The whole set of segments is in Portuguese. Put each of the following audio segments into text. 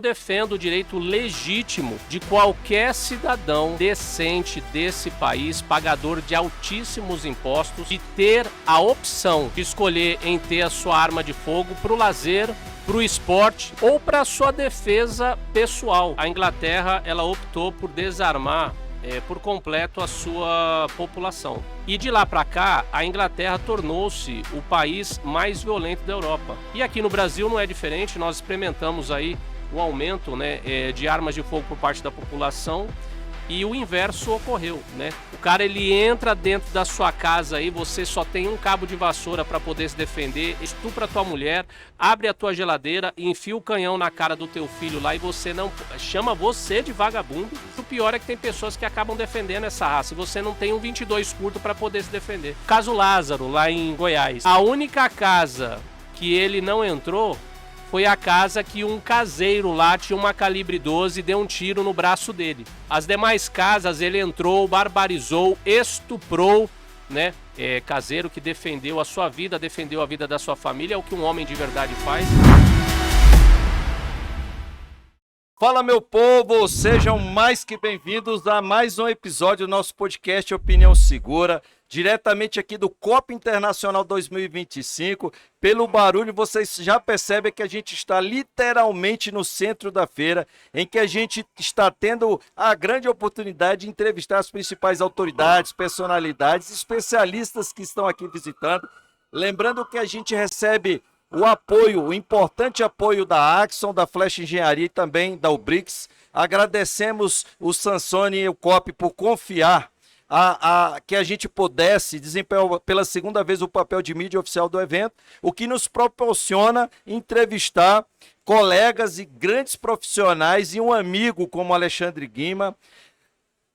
Defendo o direito legítimo de qualquer cidadão decente desse país, pagador de altíssimos impostos, de ter a opção de escolher em ter a sua arma de fogo para o lazer, para o esporte ou para a sua defesa pessoal. A Inglaterra, ela optou por desarmar por completo a sua população. E de lá para cá, a Inglaterra tornou-se o país mais violento da Europa. E aqui no Brasil não é diferente, nós experimentamos aí o aumento, de armas de fogo por parte da população e o inverso ocorreu, O cara, ele entra dentro da sua casa aí, você só tem um cabo de vassoura para poder se defender, estupra a tua mulher, abre a tua geladeira, enfia o canhão na cara do teu filho lá e você não chama você de vagabundo. O pior é que tem pessoas que acabam defendendo essa raça e você não tem um 22 curto para poder se defender. Caso Lázaro, lá em Goiás, a única casa que ele não entrou foi a casa que um caseiro lá tinha uma calibre 12 e deu um tiro no braço dele. As demais casas ele entrou, barbarizou, estuprou, caseiro que defendeu a sua vida, defendeu a vida da sua família, é o que um homem de verdade faz. Fala, meu povo, sejam mais que bem-vindos a mais um episódio do nosso podcast Opinião Segura, diretamente aqui do Copa Internacional 2025. Pelo barulho, vocês já percebem que a gente está literalmente no centro da feira, em que a gente está tendo a grande oportunidade de entrevistar as principais autoridades, personalidades, especialistas que estão aqui visitando. Lembrando que a gente recebe o apoio, o importante apoio da Axon, da Flash Engenharia e também da Ubrix. Agradecemos o Sansone e o COP por confiar que a gente pudesse desempenhar pela segunda vez o papel de mídia oficial do evento, o que nos proporciona entrevistar colegas e grandes profissionais e um amigo como Alexandre Guima,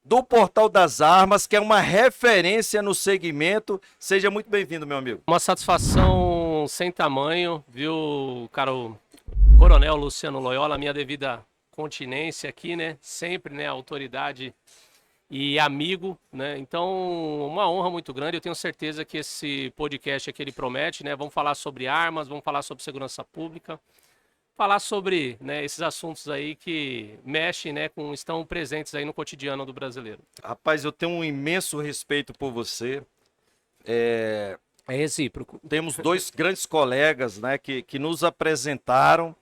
do Portal das Armas, que é uma referência no segmento. Seja muito bem-vindo, meu amigo. Uma satisfação sem tamanho, viu, caro Coronel Luciano Loyola, minha devida continência aqui, sempre, autoridade e amigo, Então, uma honra muito grande. Eu tenho certeza que esse podcast aqui ele promete, Vamos falar sobre armas, vamos falar sobre segurança pública, falar sobre, esses assuntos aí que mexem, estão presentes aí no cotidiano do brasileiro. Rapaz, eu tenho um imenso respeito por você. É recíproco. Temos dois grandes colegas, que nos apresentaram.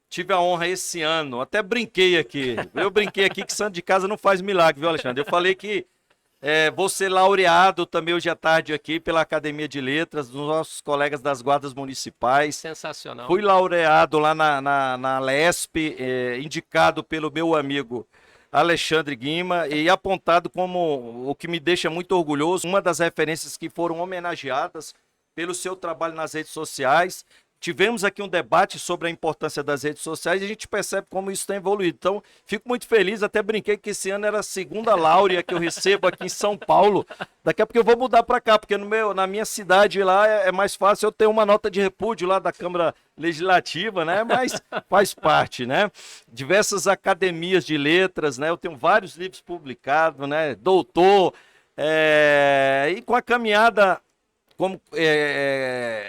Tive a honra esse ano, até brinquei aqui. Eu brinquei aqui que santo de casa não faz milagre, viu, Alexandre? Eu falei que vou ser laureado também hoje à tarde aqui pela Academia de Letras, dos nossos colegas das guardas municipais. Sensacional. Fui laureado lá na LESP, indicado pelo meu amigo Alexandre Guima e apontado como o que me deixa muito orgulhoso, uma das referências que foram homenageadas pelo seu trabalho nas redes sociais. Tivemos aqui um debate sobre a importância das redes sociais e a gente percebe como isso tem evoluído. Então, fico muito feliz, até brinquei que esse ano era a segunda laurea que eu recebo aqui em São Paulo. Daqui a pouco eu vou mudar para cá, porque na minha cidade lá é mais fácil eu ter uma nota de repúdio lá da Câmara Legislativa, Mas faz parte, Diversas academias de letras, Eu tenho vários livros publicados, Doutor, e com a caminhada como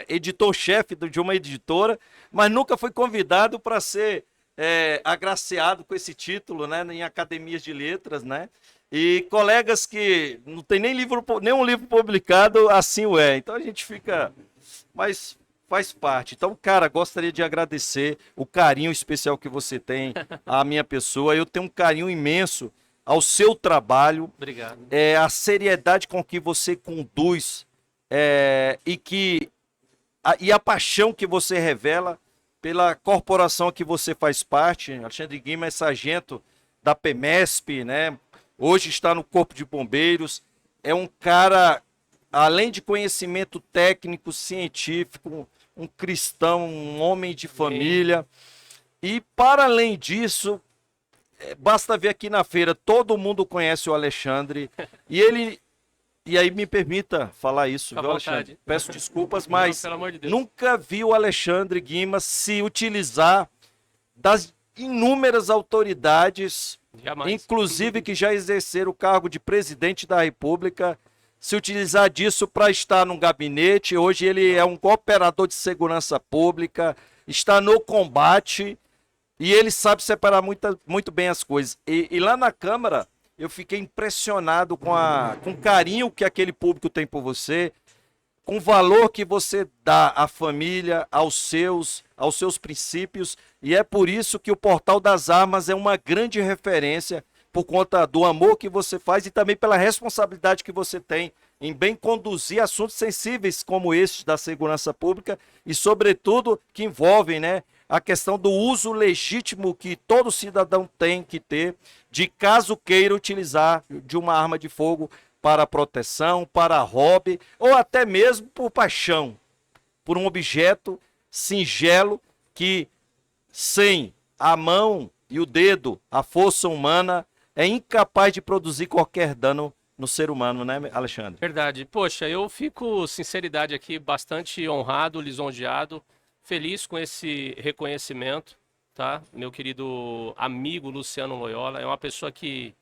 editor-chefe de uma editora, mas nunca fui convidado para ser agraciado com esse título, em academias de letras, E colegas que não tem nenhum livro publicado, assim o é. Então a gente fica, mas faz parte. Então, cara, gostaria de agradecer o carinho especial que você tem à minha pessoa. Eu tenho um carinho imenso ao seu trabalho. Obrigado. A seriedade com que você conduz e a paixão que você revela pela corporação que você faz parte. Alexandre Guima é sargento da PEMESP, Hoje está no Corpo de Bombeiros. É um cara, além de conhecimento técnico, científico, um cristão, um homem de família. E para além disso, basta ver aqui na feira, todo mundo conhece o Alexandre e aí me permita falar isso, viu, Alexandre? Peço desculpas, mas pelo amor de Deus, nunca vi o Alexandre Guima se utilizar das inúmeras autoridades, jamais, inclusive que já exerceram o cargo de presidente da República, se utilizar disso para estar num gabinete. Hoje ele é um operador de segurança pública, está no combate E ele sabe separar muito bem as coisas. E lá na Câmara, eu fiquei impressionado com o carinho que aquele público tem por você, com o valor que você dá à família, aos seus princípios. E é por isso que o Portal das Armas é uma grande referência, por conta do amor que você faz e também pela responsabilidade que você tem em bem conduzir assuntos sensíveis como estes da segurança pública e, sobretudo, que envolvem, né, a questão do uso legítimo que todo cidadão tem que ter, de caso queira utilizar de uma arma de fogo para proteção, para hobby ou até mesmo por paixão, por um objeto singelo que, sem a mão e o dedo, a força humana, é incapaz de produzir qualquer dano no ser humano, né, Alexandre? Verdade. Poxa, eu fico, sinceridade aqui, bastante honrado, lisonjeado, feliz com esse reconhecimento, tá? Meu querido amigo Luciano Loyola é uma pessoa que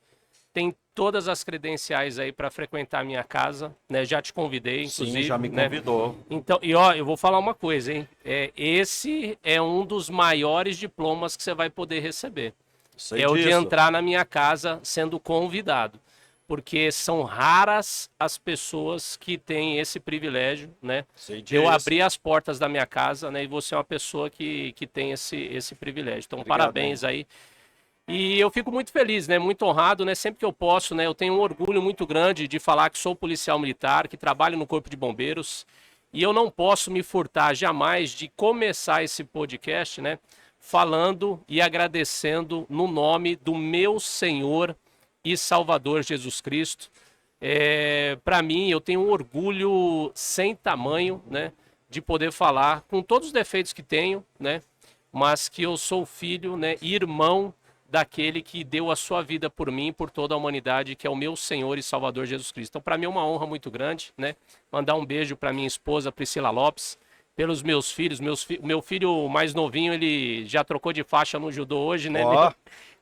tem todas as credenciais aí para frequentar a minha casa, né? Já te convidei, inclusive. Sim, já me né? convidou. Então, e ó, eu vou falar uma coisa, hein? Esse é um dos maiores diplomas que você vai poder receber. Sei É o de disso. entrar na minha casa sendo convidado. Porque são raras as pessoas que têm esse privilégio, né? Sei De eu disso. abrir as portas da minha casa, né? E você é uma pessoa que tem esse privilégio. Então, Obrigado, parabéns aí. E eu fico muito feliz, né? Muito honrado, né? Sempre que eu posso, né? Eu tenho um orgulho muito grande de falar que sou policial militar, que trabalho no Corpo de Bombeiros. E eu não posso me furtar jamais de começar esse podcast, né? Falando e agradecendo no nome do meu Senhor e Salvador Jesus Cristo. Para mim, eu tenho um orgulho sem tamanho, né? De poder falar com todos os defeitos que tenho, né? Mas que eu sou filho, né? E irmão daquele que deu a sua vida por mim e por toda a humanidade, que é o meu Senhor e Salvador Jesus Cristo. Então, para mim é uma honra muito grande, né? Mandar um beijo para minha esposa Priscila Lopes, pelos meus filhos. Meu filho mais novinho, ele já trocou de faixa no judô hoje, né? Ó.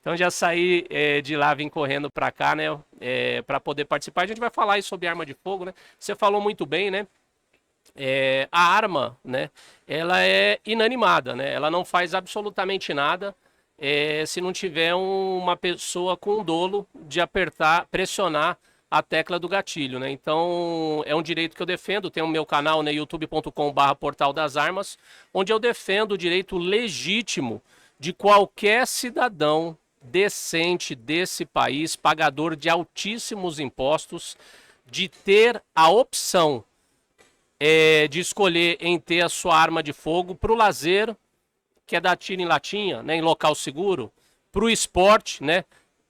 Então já saí de lá, vim correndo para cá, né? Para poder participar. A gente vai falar aí sobre arma de fogo, né? Você falou muito bem, né? A arma, né? Ela é inanimada, né? Ela não faz absolutamente nada. Se não tiver uma pessoa com dolo de apertar, pressionar a tecla do gatilho, né? Então, é um direito que eu defendo. Tem o meu canal, né, youtube.com/portal das armas, onde eu defendo o direito legítimo de qualquer cidadão decente desse país, pagador de altíssimos impostos, de ter a opção de escolher em ter a sua arma de fogo para o lazer, que é dar tiro em latinha, né, em local seguro, para o esporte, né,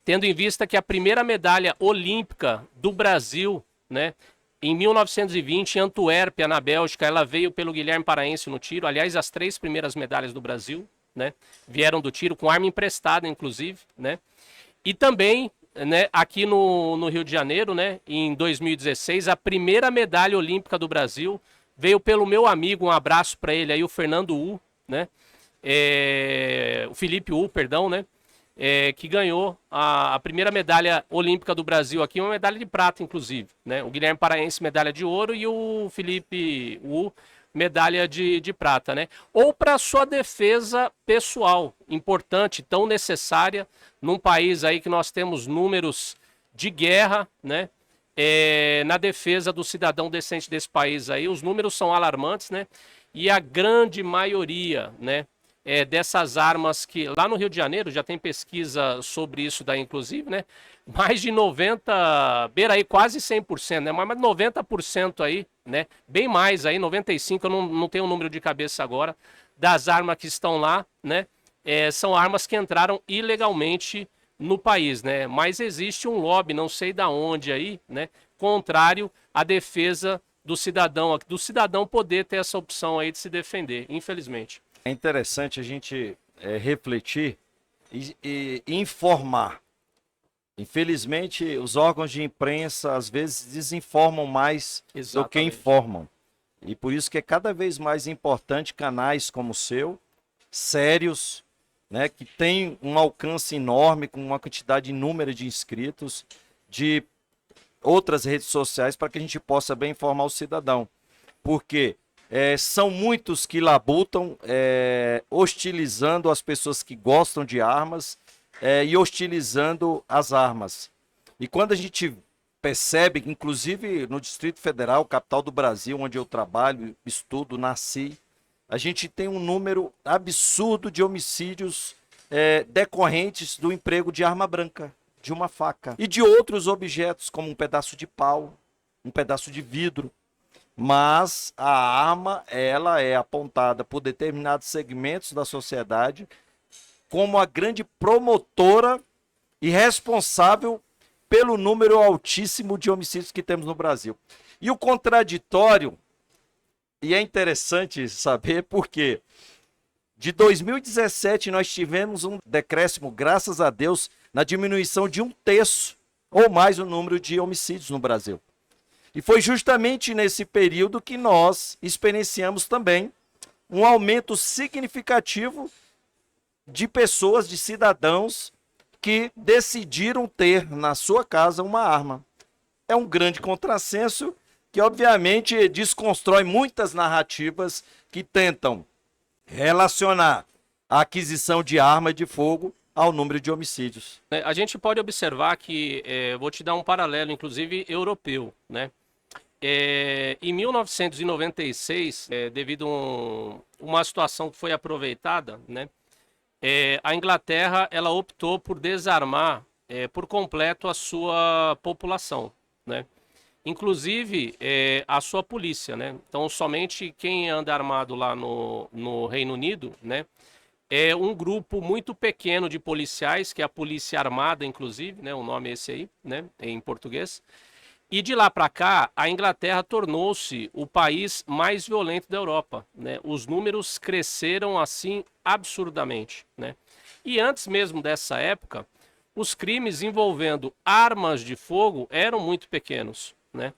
tendo em vista que a primeira medalha olímpica do Brasil, né, em 1920, em Antuérpia, na Bélgica, ela veio pelo Guilherme Paraense no tiro. Aliás, as 3 primeiras medalhas do Brasil, né, vieram do tiro, com arma emprestada, inclusive, né. E também, né, aqui no Rio de Janeiro, né, em 2016, a primeira medalha olímpica do Brasil veio pelo meu amigo, um abraço para ele aí, o Fernando U, né, o Felipe U, perdão, né, que ganhou a primeira medalha olímpica do Brasil aqui, uma medalha de prata, inclusive, né, o Guilherme Paraense, medalha de ouro, e o Felipe U, medalha de prata, né? Ou para sua defesa pessoal, importante, tão necessária, num país aí que nós temos números de guerra, né? Na defesa do cidadão decente desse país aí, os números são alarmantes, né? E a grande maioria, né? Dessas armas que lá no Rio de Janeiro já tem pesquisa sobre isso daí, inclusive, né? Mais de 90, beira aí quase 100%, né? Mas 90% aí, né? Bem mais aí, 95%, eu não tenho o número de cabeça agora, das armas que estão lá, né? São armas que entraram ilegalmente no país, né? Mas existe um lobby, não sei da onde aí, né? Contrário à defesa do cidadão poder ter essa opção aí de se defender, infelizmente. É interessante a gente refletir e informar. Infelizmente, os órgãos de imprensa às vezes desinformam mais do que informam. E por isso que é cada vez mais importante canais como o seu, sérios, né, que tem um alcance enorme, com uma quantidade inúmera de inscritos, de outras redes sociais, para que a gente possa bem informar o cidadão. Porque São muitos que labutam, hostilizando as pessoas que gostam de armas e hostilizando as armas. E quando a gente percebe que, inclusive no Distrito Federal, capital do Brasil, onde eu trabalho, estudo, nasci, a gente tem um número absurdo de homicídios decorrentes do emprego de arma branca, de uma faca e de outros objetos, como um pedaço de pau, um pedaço de vidro. Mas a arma, ela é apontada por determinados segmentos da sociedade como a grande promotora e responsável pelo número altíssimo de homicídios que temos no Brasil. E o contraditório, e é interessante saber porque de 2017 nós tivemos um decréscimo, graças a Deus, na diminuição de 1/3 ou mais o número de homicídios no Brasil. E foi justamente nesse período que nós experienciamos também um aumento significativo de pessoas, de cidadãos que decidiram ter na sua casa uma arma. É um grande contrassenso que, obviamente, desconstrói muitas narrativas que tentam relacionar a aquisição de arma de fogo ao número de homicídios. A gente pode observar que, vou te dar um paralelo, inclusive europeu, né? Em 1996, devido a uma situação que foi aproveitada, né? A Inglaterra ela optou por desarmar por completo a sua população, né? Inclusive a sua polícia, né? Então somente quem anda armado lá no Reino Unido, né? É um grupo muito pequeno de policiais, que é a Polícia Armada, inclusive, né? O nome é esse aí, né? Em português. E de lá para cá, a Inglaterra tornou-se o país mais violento da Europa, né? Os números cresceram assim absurdamente, né? E antes mesmo dessa época, os crimes envolvendo armas de fogo eram muito pequenos, né?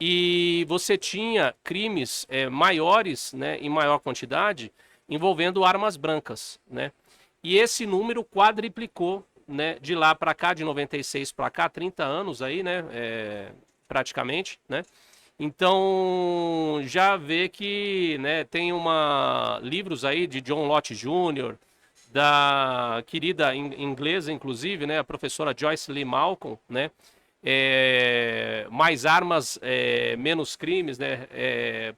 E você tinha crimes maiores, né, em maior quantidade, envolvendo armas brancas, né? E esse número quadriplicou, né, de lá para cá, de 96 para cá, 30 anos aí, né, praticamente, né? Então, já vê que, né, tem livros aí de John Lott Jr., da querida inglesa, inclusive, né, a professora Joyce Lee Malcolm, né? Mais armas, menos crimes, né?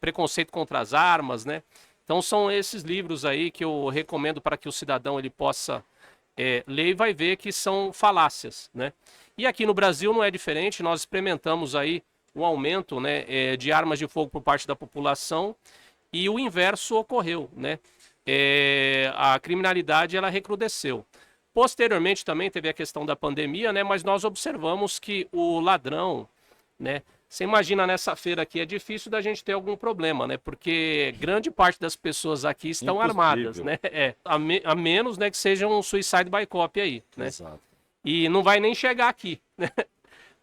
Preconceito contra as armas, né? Então são esses livros aí que eu recomendo para que o cidadão ele possa ler e vai ver que são falácias, né? E aqui no Brasil não é diferente, nós experimentamos aí um aumento, né, de armas de fogo por parte da população e o inverso ocorreu, né? A criminalidade ela recrudesceu. Posteriormente também teve a questão da pandemia, né? Mas nós observamos que o ladrão, né? Você imagina nessa feira aqui, é difícil da gente ter algum problema, né? Porque grande parte das pessoas aqui estão armadas, né? A menos, né, que seja um suicide by cop aí, né? Exato. E não vai nem chegar aqui, né?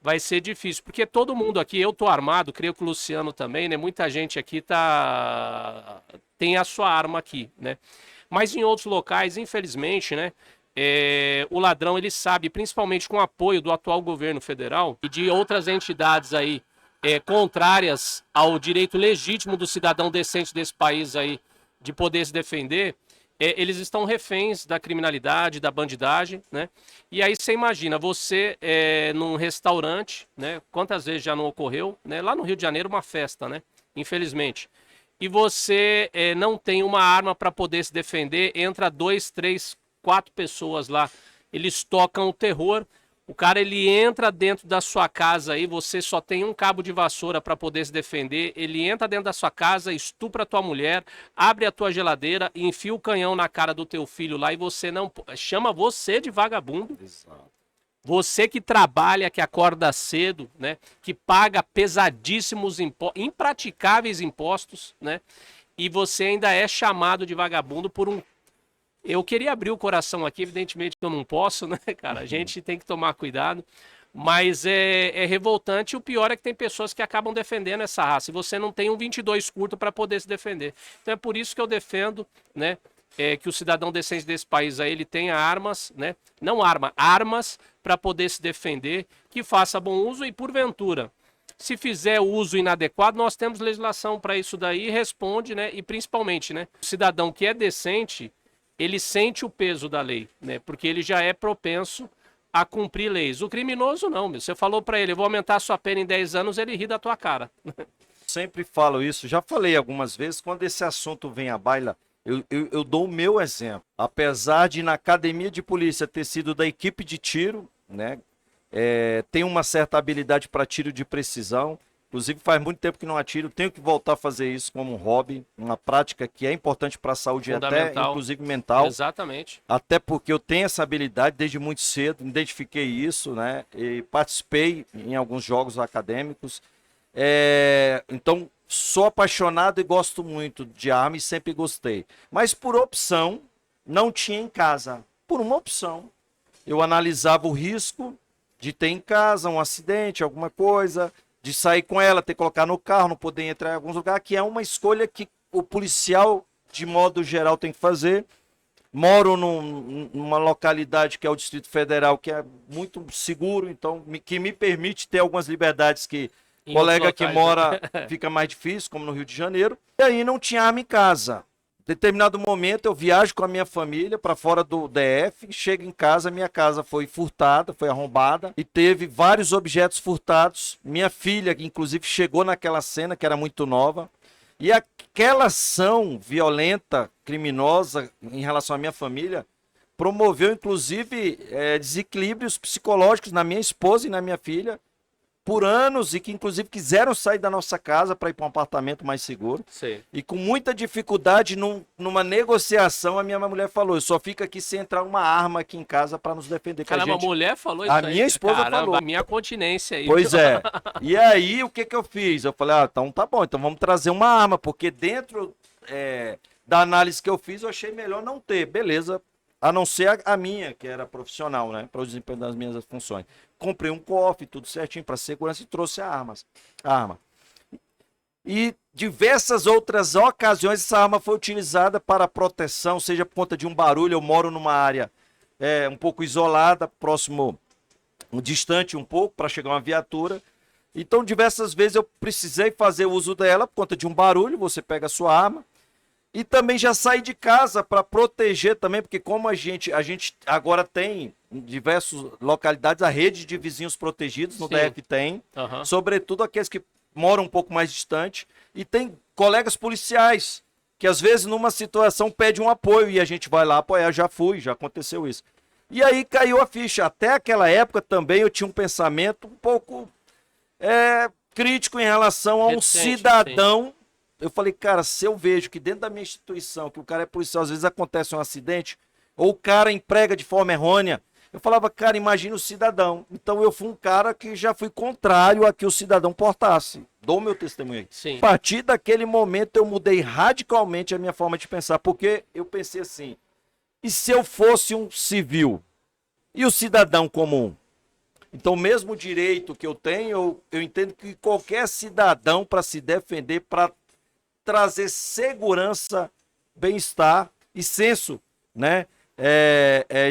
Vai ser difícil, porque todo mundo aqui, eu tô armado, creio que o Luciano também, né? Muita gente aqui tem a sua arma aqui, né? Mas em outros locais, infelizmente, né? O ladrão, ele sabe, principalmente com o apoio do atual governo federal e de outras entidades aí, contrárias ao direito legítimo do cidadão decente desse país aí de poder se defender, eles estão reféns da criminalidade, da bandidagem, né? E aí você imagina, você num restaurante, né? Quantas vezes já não ocorreu, né? Lá no Rio de Janeiro, uma festa, né? Infelizmente. E você não tem uma arma para poder se defender, entra 2, 3, 4 pessoas lá, eles tocam o terror. O cara, ele entra dentro da sua casa aí, você só tem um cabo de vassoura para poder se defender, ele entra dentro da sua casa, estupra a tua mulher, abre a tua geladeira, enfia o canhão na cara do teu filho lá e você não... Chama você de vagabundo. Exato. Você que trabalha, que acorda cedo, né? Que paga pesadíssimos impraticáveis impostos, né? E você ainda é chamado de vagabundo por um... Eu queria abrir o coração aqui, evidentemente que eu não posso, né, cara? A gente tem que tomar cuidado, mas é revoltante. O pior é que tem pessoas que acabam defendendo essa raça e você não tem um 22 curto para poder se defender. Então é por isso que eu defendo, né, que o cidadão decente desse país aí, ele tenha armas, né? Não armas para poder se defender, que faça bom uso e, porventura, Se fizer uso inadequado, nós temos legislação para isso daí, responde, né? E principalmente, né? O cidadão que é decente, ele sente o peso da lei, né? Porque ele já é propenso a cumprir leis. O criminoso não, meu. Você falou para ele, eu vou aumentar a sua pena em 10 anos, ele ri da tua cara. Sempre falo isso, já falei algumas vezes, quando esse assunto vem à baila, eu dou o meu exemplo. Apesar de na academia de polícia ter sido da equipe de tiro, né? Tem uma certa habilidade para tiro de precisão. Inclusive faz muito tempo que não atiro, tenho que voltar a fazer isso como um hobby, uma prática que é importante para a saúde até inclusive mental. Exatamente. Até porque eu tenho essa habilidade desde muito cedo, identifiquei isso, né? E participei em alguns jogos acadêmicos. Então sou apaixonado e gosto muito de arma e sempre gostei. Mas por opção, não tinha em casa. Por uma opção. Eu analisava o risco de ter em casa um acidente, alguma coisa, de sair com ela, ter que colocar no carro, não poder entrar em alguns lugares, que é uma escolha que o policial, de modo geral, tem que fazer. Moro numa localidade que é o Distrito Federal, que é muito seguro, então que me permite ter algumas liberdades que o colega que mora fica mais difícil, como no Rio de Janeiro. E aí não tinha arma em casa. Em determinado momento eu viajo com a minha família para fora do DF, chego em casa, minha casa foi furtada, foi arrombada e teve vários objetos furtados. Minha filha, que inclusive chegou naquela cena, que era muito nova, e aquela ação violenta, criminosa em relação à minha família, promoveu inclusive desequilíbrios psicológicos na minha esposa e na minha filha, por anos, e que inclusive quiseram sair da nossa casa para ir para um apartamento mais seguro. Sim. E com muita dificuldade, numa negociação, a minha mulher falou, eu só fico aqui se entrar uma arma aqui em casa para nos defender. Caramba, a mulher falou isso a aí? minha esposa falou. A minha continência aí. Pois é. E aí, o que eu fiz? Eu falei, então tá bom, então vamos trazer uma arma, porque dentro da análise que eu fiz, eu achei melhor não ter. Beleza. A não ser a minha, que era profissional, né? Para o desempenho das minhas funções. Comprei um cofre, tudo certinho, para segurança e trouxe a arma. E diversas outras ocasiões essa arma foi utilizada para proteção, seja por conta de um barulho. Eu moro numa área um pouco isolada, distante um pouco, para chegar uma viatura. Então, diversas vezes eu precisei fazer uso dela por conta de um barulho. Você pega a sua arma. E também já saí de casa para proteger também, porque como a gente agora tem em diversas localidades a rede de vizinhos protegidos, no DF tem, sobretudo aqueles que moram um pouco mais distante, e tem colegas policiais que às vezes numa situação pede um apoio e a gente vai lá apoiar, já aconteceu isso. E aí caiu a ficha. Até aquela época também eu tinha um pensamento um pouco crítico em relação a um cidadão. Eu falei, cara, se eu vejo que dentro da minha instituição, que o cara é policial, às vezes acontece um acidente, ou o cara emprega de forma errônea, eu falava, cara, imagina o cidadão. Então eu fui um cara que já fui contrário a que o cidadão portasse. Dou meu testemunho aí. Sim. A partir daquele momento eu mudei radicalmente a minha forma de pensar, porque eu pensei assim, e se eu fosse um civil? E o cidadão comum? Então, o mesmo direito que eu tenho, eu entendo que qualquer cidadão, para se defender, para trazer segurança, bem-estar e senso, né,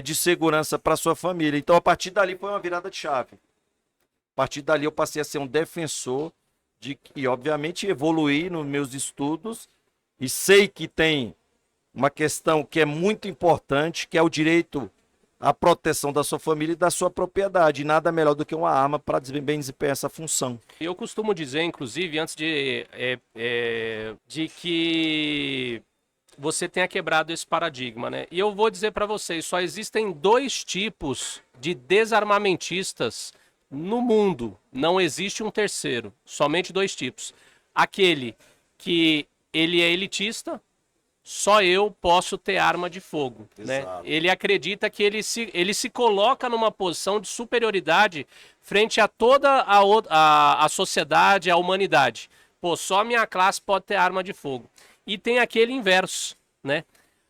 de segurança para sua família. Então, a partir dali foi uma virada de chave. A partir dali eu passei a ser um defensor e, obviamente, evoluí nos meus estudos e sei que tem uma questão que é muito importante, que é o direito à proteção da sua família e da sua propriedade. E nada melhor do que uma arma para bem desempenhar essa função. Eu costumo dizer, inclusive, antes de que você tenha quebrado esse paradigma, né? E eu vou dizer para vocês, só existem 2 tipos de desarmamentistas no mundo. Não existe um terceiro, somente 2 tipos. Aquele que ele é elitista, só eu posso ter arma de fogo, né? Ele acredita que ele se coloca numa posição de superioridade frente a toda a sociedade, a humanidade. Pô, só a minha classe pode ter arma de fogo. E tem aquele inverso, né?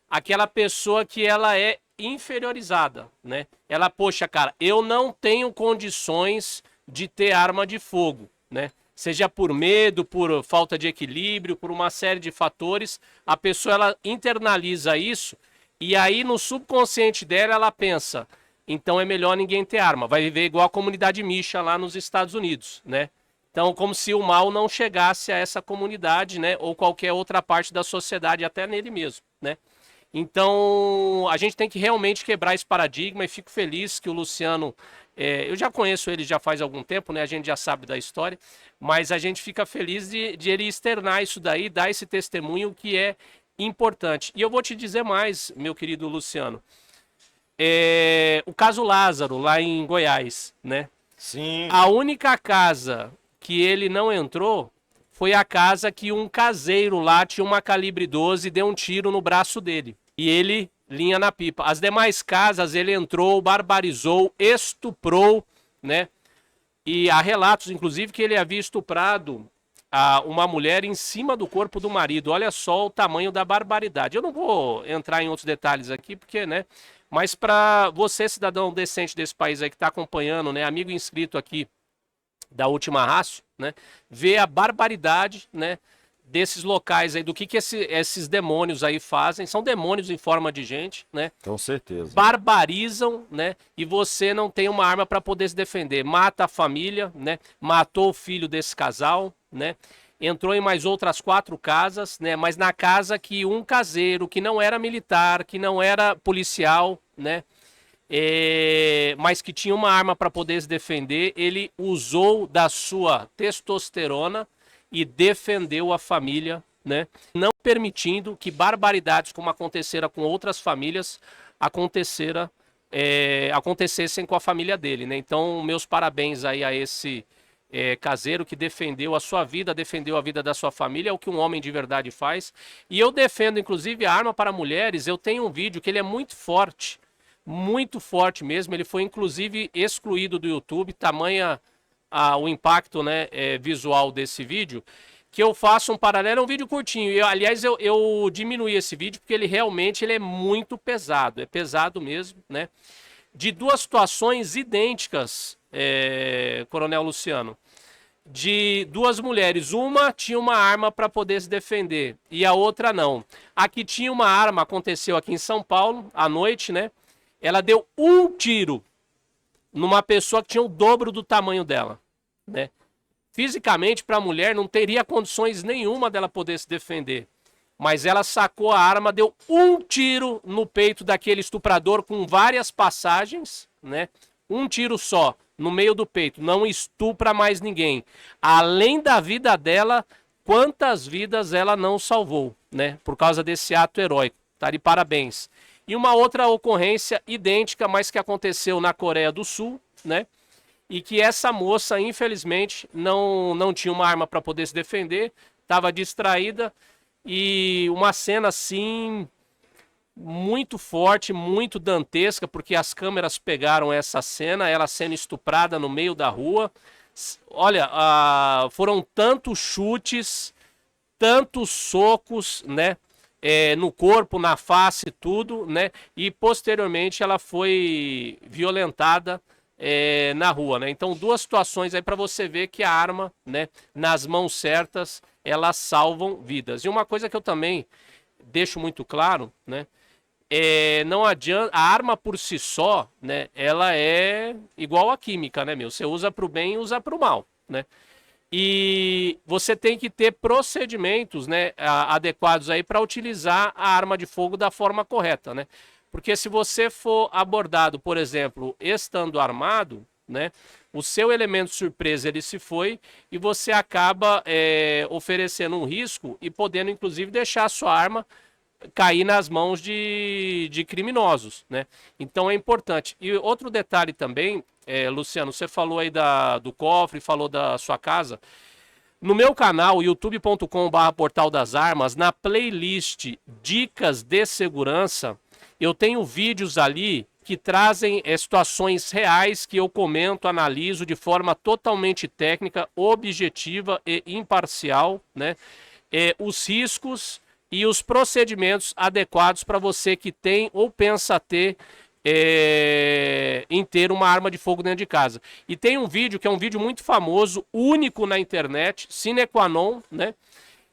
Aquela pessoa que ela é inferiorizada, né? Ela, poxa, cara, eu não tenho condições de ter arma de fogo, né? Seja por medo, por falta de equilíbrio, por uma série de fatores, a pessoa ela internaliza isso e aí no subconsciente dela ela pensa, então é melhor ninguém ter arma, vai viver igual a comunidade Misha lá nos Estados Unidos, né? Então, como se o mal não chegasse a essa comunidade, né? Ou qualquer outra parte da sociedade, até nele mesmo, né? Então, a gente tem que realmente quebrar esse paradigma e fico feliz que o Luciano, eu já conheço ele já faz algum tempo, né? A gente já sabe da história, mas a gente fica feliz de ele externar isso daí, dar esse testemunho que é importante. E eu vou te dizer mais, meu querido Luciano, o caso Lázaro, lá em Goiás, né? Sim. A única casa que ele não entrou foi a casa que um caseiro lá tinha uma calibre 12 e deu um tiro no braço dele. E ele linha na pipa. As demais casas ele entrou, barbarizou, estuprou, né? E há relatos, inclusive, que ele havia estuprado uma mulher em cima do corpo do marido. Olha só o tamanho da barbaridade. Eu não vou entrar em outros detalhes aqui, porque, né? Mas para você, cidadão decente desse país aí que está acompanhando, né? Amigo inscrito aqui da Última Rácio, né? Ver a barbaridade, né? Desses locais aí, do que esses demônios aí fazem. São demônios em forma de gente, né? Com certeza. Barbarizam, né? E você não tem uma arma para poder se defender. Mata a família, né? Matou o filho desse casal, né? Entrou em mais outras 4 casas, né? Mas na casa que um caseiro, que não era militar, que não era policial, né? Mas que tinha uma arma para poder se defender, ele usou da sua testosterona e defendeu a família, né? Não permitindo que barbaridades como aconteceram com outras famílias acontecessem com a família dele, né? Então, meus parabéns aí a esse caseiro que defendeu a sua vida, defendeu a vida da sua família, é o que um homem de verdade faz. E eu defendo, inclusive, a arma para mulheres. Eu tenho um vídeo que ele é muito forte mesmo. Ele foi, inclusive, excluído do YouTube, tamanha o impacto, né, visual desse vídeo, que eu faço um paralelo, é um vídeo curtinho. Aliás, eu diminuí esse vídeo porque ele realmente é muito pesado, é pesado mesmo, né? De 2 situações idênticas, Coronel Luciano, de 2 mulheres. Uma tinha uma arma para poder se defender e a outra não. A que tinha uma arma aconteceu aqui em São Paulo, à noite, né? Ela deu um tiro numa pessoa que tinha o dobro do tamanho dela, né? Fisicamente, para a mulher, não teria condições nenhuma dela poder se defender. Mas ela sacou a arma, deu um tiro no peito daquele estuprador com várias passagens, né? Um tiro só, no meio do peito. Não estupra mais ninguém. Além da vida dela, quantas vidas ela não salvou, né? Por causa desse ato heróico. Tá de parabéns. E uma outra ocorrência idêntica, mas que aconteceu na Coreia do Sul, né? E que essa moça, infelizmente, não tinha uma arma para poder se defender, estava distraída, e uma cena assim muito forte, muito dantesca, porque as câmeras pegaram essa cena, ela sendo estuprada no meio da rua. Olha, foram tantos chutes, tantos socos, né? No corpo, na face, tudo, né? E posteriormente ela foi violentada na rua, né? Então, 2 situações aí para você ver que a arma, né, nas mãos certas, elas salvam vidas. E uma coisa que eu também deixo muito claro, né? Não adianta, a arma por si só, né? Ela é igual a química, né, meu? Você usa para o bem e usa para o mal, né? E você tem que ter procedimentos, né, adequados aí para utilizar a arma de fogo da forma correta, né? Porque se você for abordado, por exemplo, estando armado, né, o seu elemento surpresa ele se foi e você acaba oferecendo um risco e podendo, inclusive, deixar a sua arma cair nas mãos de criminosos, né? Então é importante. E outro detalhe também, Luciano, você falou aí do cofre, falou da sua casa. No meu canal, youtube.com/portal das armas, na playlist Dicas de Segurança, eu tenho vídeos ali que trazem situações reais que eu comento, analiso de forma totalmente técnica, objetiva e imparcial, né? Os riscos e os procedimentos adequados para você que tem ou pensa ter em ter uma arma de fogo dentro de casa. E tem um vídeo que é um vídeo muito famoso, único na internet, sine qua non, né?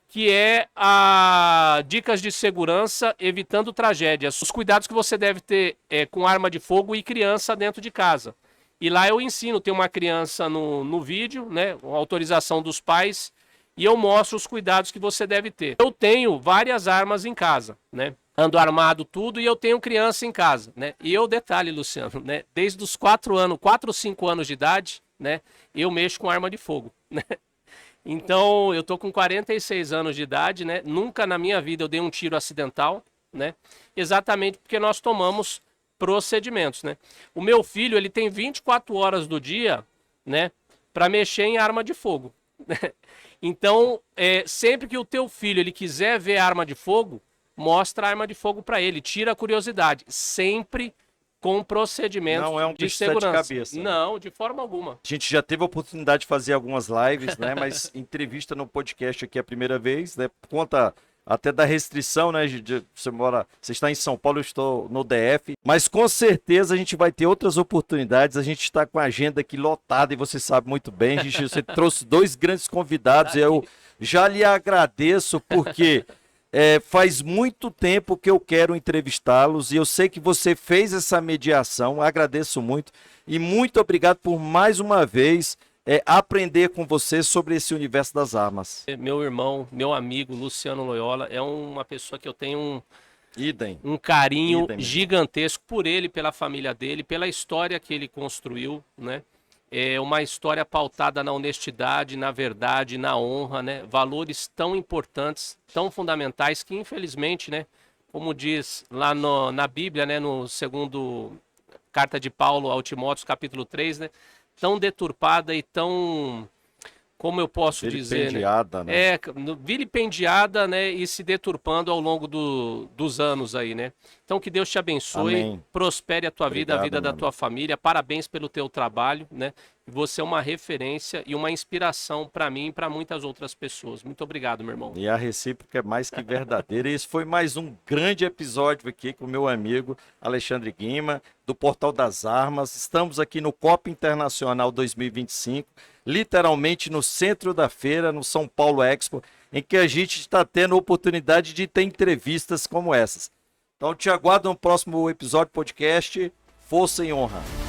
Que é a dicas de segurança evitando tragédias. Os cuidados que você deve ter com arma de fogo e criança dentro de casa. E lá eu ensino, tem uma criança no vídeo, né, com autorização dos pais, e eu mostro os cuidados que você deve ter. Eu tenho várias armas em casa, né? Ando armado tudo e eu tenho criança em casa, né? E eu, detalhe, Luciano, né? Desde os 4 ou 5 anos de idade, né? Eu mexo com arma de fogo, né? Então, eu tô com 46 anos de idade, né? Nunca na minha vida eu dei um tiro acidental, né? Exatamente porque nós tomamos procedimentos, né? O meu filho, ele tem 24 horas do dia, né? Para mexer em arma de fogo. Então, sempre que o teu filho ele quiser ver arma de fogo, mostra a arma de fogo para ele, tira a curiosidade, sempre com procedimentos Não é um de bicho de sete segurança. cabeças. Não, de forma alguma. A gente já teve a oportunidade de fazer algumas lives, né? Mas entrevista no podcast aqui é a primeira vez, né? Por conta até da restrição, né? Você está em São Paulo, eu estou no DF. Mas com certeza a gente vai ter outras oportunidades. A gente está com a agenda aqui lotada e você sabe muito bem. Você trouxe 2 grandes convidados. Eu já lhe agradeço porque faz muito tempo que eu quero entrevistá-los e eu sei que você fez essa mediação. Agradeço muito e muito obrigado por mais uma vez aprender com você sobre esse universo das armas. Meu irmão, meu amigo Luciano Loyola é uma pessoa que eu tenho um carinho gigantesco por ele, pela família dele, pela história que ele construiu, né? É uma história pautada na honestidade, na verdade, na honra, né? Valores tão importantes, tão fundamentais que infelizmente, né? Como diz lá na Bíblia, né? No segundo carta de Paulo ao Timóteo, capítulo 3, né? Tão deturpada e tão, como eu posso dizer, vilipendiada, né? Vilipendiada, né? E se deturpando ao longo dos anos aí, né? Então que Deus te abençoe, Amém. Prospere a tua vida, a vida da meu tua família. Parabéns pelo teu trabalho, né? Você é uma referência e uma inspiração para mim e para muitas outras pessoas. Muito obrigado, meu irmão. E a recíproca é mais que verdadeira. Esse foi mais um grande episódio aqui com o meu amigo Alexandre Guima, do Portal das Armas. Estamos aqui no COP Internacional 2025, literalmente no centro da feira, no São Paulo Expo, em que a gente está tendo a oportunidade de ter entrevistas como essas. Então te aguardo no próximo episódio do podcast. Força e honra.